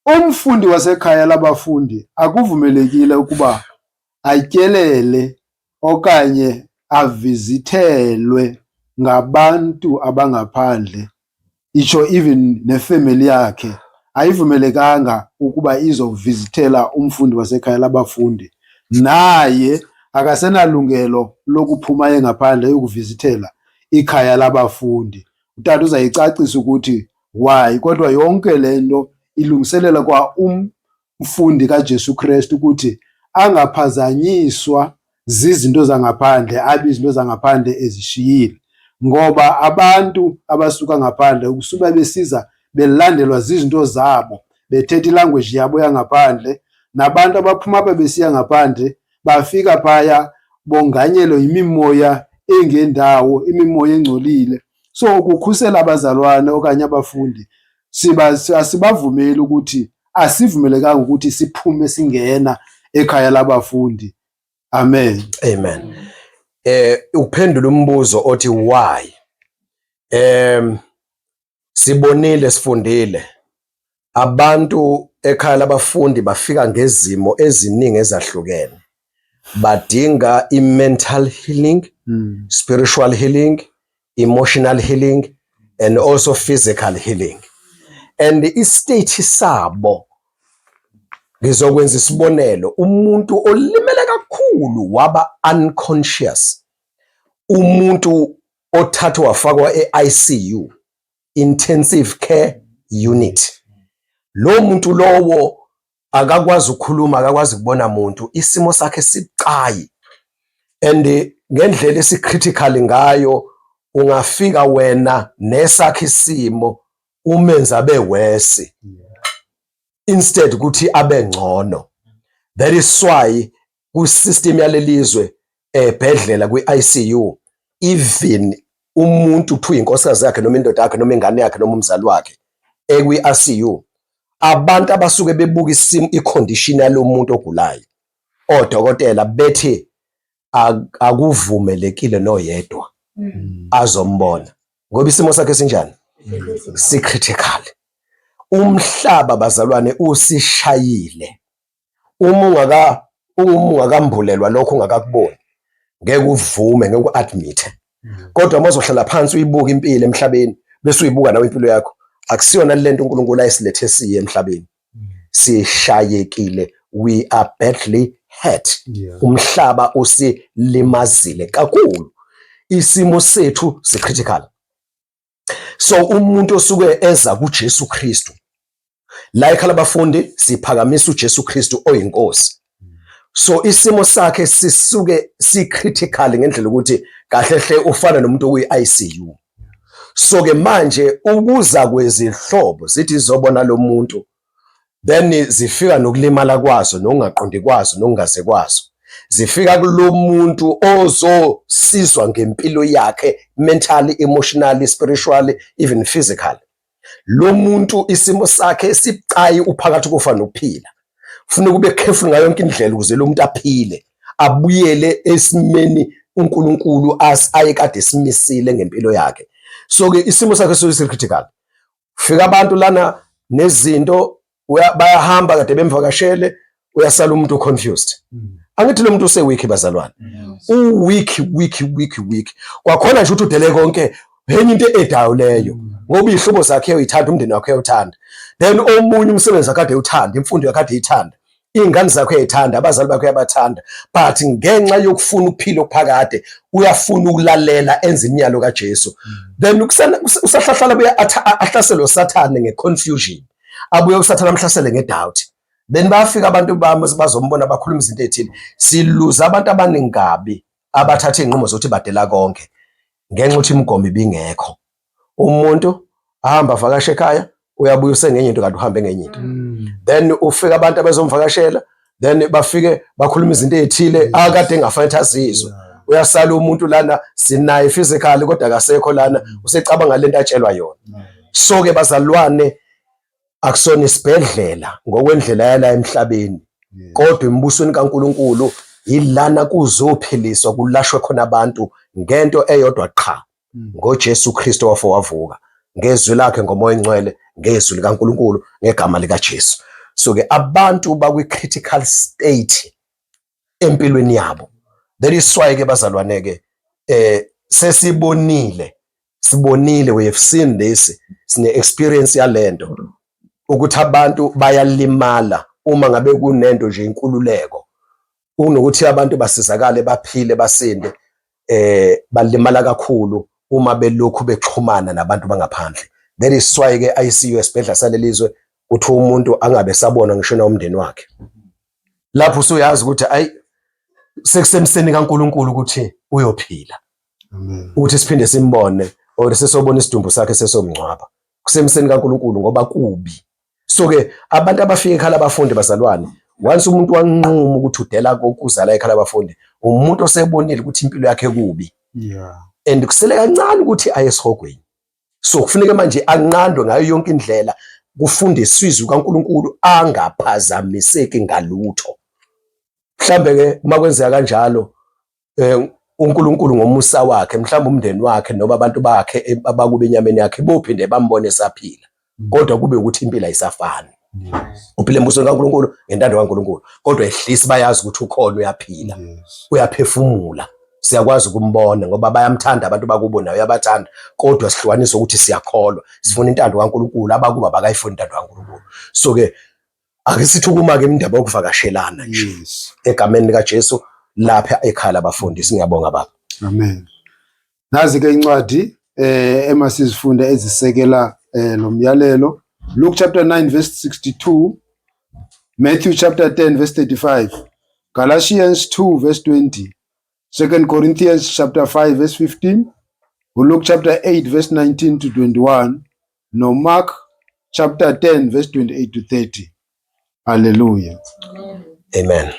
Umfundi wasekhaya labafundi akuvumelekile ukuba atyelele okanye avizithelwe ngabantu abangaphandle, itsho even nefemeli yakhe ayivumelekanga ukuba izovizithela umfundi wasekhaya labafundi. Naye akasenalungelo lokuphuma engaphandle yokuvizithela ikhaya labafundi. Utata uzayicacisa ukuthi why, kodwa yonke le nto ilungiselela kwa umfundi kaJesu Kristu ukuthi angaphazanyiswa zizinto zangaphandle, abe izinto zangaphandle ezishiyile. Ngoba abantu abasuka ngaphandle kusuka besiza belandelwa zizinto zabo, bethetha ilanguage yabo yangaphandle, nabantu abaphuma apha besiya ngaphandle bafika phaya bonganyelwe yimimoya engendawo, imimoya engcolile. So ukukhusela abazalwane okanye abafundi, asibavumeli ukuthi, asivumelekanga ukuthi siphume singena ekhaya labafundi. Amen. Amen. Uphendula umbuzo othi why. Sibonile, sifundile abantu ekhaya labafundi bafika ngezimo eziningi ezahlukene. Badinga i-mental healing, spiritual healing, emotional healing, and also physical healing. And istate sabo, ngizokwenza isibonelo, umuntu olimele kakhulu waba unconscious, umuntu othathwa wafakwa e-ICU, intensive care unit. Lo muntu lowo akakwazi ukukhuluma, akakwazi ukubona muntu, isimo sakhe sibucayi, and ngendlela esicritical ngayo ungafika wena nesakhe isimo umenza abe worse instead ukuthi abe ngcono. That is why ku system yalelizwe ebhedlela kwi-ICU, even umuntu kuthiwa inkosikazi yakhe noma indoda yakhe noma ingane yakhe noma umzali wakhe ekwi-ICU, abantu abasuke bebuka isimo, icondition yalo muntu ogulayo, odokotela bethi akuvumelekile noyedwa azombona ngoba isimo sakhe sinjani, sicritical. Umhlaba bazalwane usishayile. Uma ungakambulelwa lokho ungakakuboni, ngeke uvume, ngeke uadmit. Kodwa mazohlala phansi uyibuka impilo emhlabeni bese uyibuka nawe impilo yakho, akusiyona lento uNkulunkulu ayisilethe siye emhlabeni. Sishayekile, we are badly hurt. Umhlaba usilimazile kakhulu, isimo sethu sicritical. So umuntu osuke eza kuJesu Kristu, la ekhaya labafundi siphakamisa uJesu Kristu oyinkosi. So isimo sakhe sisuke sicritical ngendlela ukuthi kahle hle ufana nomuntu oyi-ICU. So ke manje ukuza kwezihlobo zithi zizobona lo muntu, then zifika nokulimala kwazo, nokungaqondi kwazo, nokungaze kwazo. Zifika kulo muntu ozosizwa ngempilo yakhe, mentally, emotionally, spiritually, even physically. Lo muntu isimo sakhe sibucayi, uphakathi kofa nokuphila. Ufuna kube careful ngayo yonke indlela ukuze lo muntu aphile, abuyele esimeni uNkulunkulu ayekade simisile ngempilo yakhe. So ke isimo sakhe sesicritical. Fika abantu lana nezinto bayahamba kade bemvakashele, uyasala umuntu confused. Angithi lo muntu useweak bazalwane. Weak. Kwakhona nje uthi udele konke, enye into edayo leyo. Ngoba ihlobo zakhe uyithanda, umndeni wakhe uyawuthanda. Then omunye umsebenzi akade uthanda, imfundo yakhe uyithanda. Ingane zakhe uyithanda, abazali bakhe uyabathanda. But ngenxa yokufuna ukuphila okuphakade, uyafuna ukulalela enza imiyalo kaJesu. Then usahlahlala buya ahlaselwe uSathane ngeconfusion. Abuye uSathane amhlasele ngedoubt. Then bafika abantu bazombona bakhuluma izinto ezithile. Siluza abantu abaningabi abathatha inqumo zokuthi badela konke ngenxa ukuthi imigomo ibingekho. Umuntu ahamba avakashe ekhaya, uyabuya usengenye into kanti uhambe ngenye into. Then ufika abantu abazomvakashela, then bafike bakhuluma izinto ezithile akade engafanele azizwe. Uyasala umuntu lana sinaye physically kodwa akasekho lana, usecabanga lento atshelwa yona. So ke bazalwane, akusona isibhedlela ngokwendlela yala emhlabeni, kodwa embusweni kaNkulunkulu ilana kuzophiliswa, kulashwe khona abantu ngento eyodwa qha, ngoJesu Kristu wafa wavuka. ngezwi lakhe ngomoya engcwele, ngezwi likaNkulunkulu, ngegama likaJesu. So ke abantu bakwi-critical state empilweni yabo. That is why ke bazalwane ke sibonile, we have seen this, sine experience yalento ukuthi abantu bayalimala uma ngabe kunento nje inkululeko. Unokuthi abantu basizakale, baphile, basinde, balimala kakhulu uma belokhu bexhumana nabantu bangaphandle. That is why ke ICU esibhedlela salelizwe uthi umuntu angabe sabona ngisho na umndeni wakhe. Lapho usuyazi ukuthi ayi sekusemseni kaNkulunkulu ukuthi uyophila. Amen. Ukuthi siphinde simbone or sesobona isidumbu sakhe sesomngcwaba. Kusemseni kaNkulunkulu ngoba kubi. So ke abantu abafika ekhaya labafundi bazalwane, once umuntu wanquma ukuthi udela ukuzala ekhaya labafundi, umuntu osebonile ukuthi impilo yakhe kubi. Yeah. And kusele kancane ukuthi aye esihogweni. So kufuneka manje anqandwe ngayo yonke indlela, kufundiswe izwi kaNkulunkulu, angaphazamiseki ngalutho. Mhlambe ke uma kwenzeka kanjalo, uNkulunkulu ngomusa wakhe, mhlawumbe umndeni wakhe noma abantu bakhe abakuba enyameni yakhe bophinde bambone esaphila, kodwa kube ukuthi impilo ayisafani. Uphile embusweni kaNkulunkulu ngentando kaNkulunkulu, kodwa ehlisi bayazi ukuthi ukhona, uyaphila, uyaphefumula, siyakwazi ukumbona ngoba bayamthanda abantu bakubo naye uyabathanda, kodwa sihlukanisa ukuthi siyakholwa, sifuna intando kaNkulunkulu, abakuba bakayifuni intando kaNkulunkulu. So ke ake sithi uma ke indaba yokuvakashelana nje egameni likaJesu lapha ekhaya labafundisi. Ngiyabonga baba. Amen. Nazi ke incwadi emasizifunda ezisekela lo myalelo. Luke chapter 9 verse 62, Matthew chapter 10 verse 35, Galatians 2 verse 20, 2 Corinthians chapter 5 verse 15, Luke chapter 8 verse 19 to 21, no Mark chapter 10 verse 28 to 30. Hallelujah. Amen.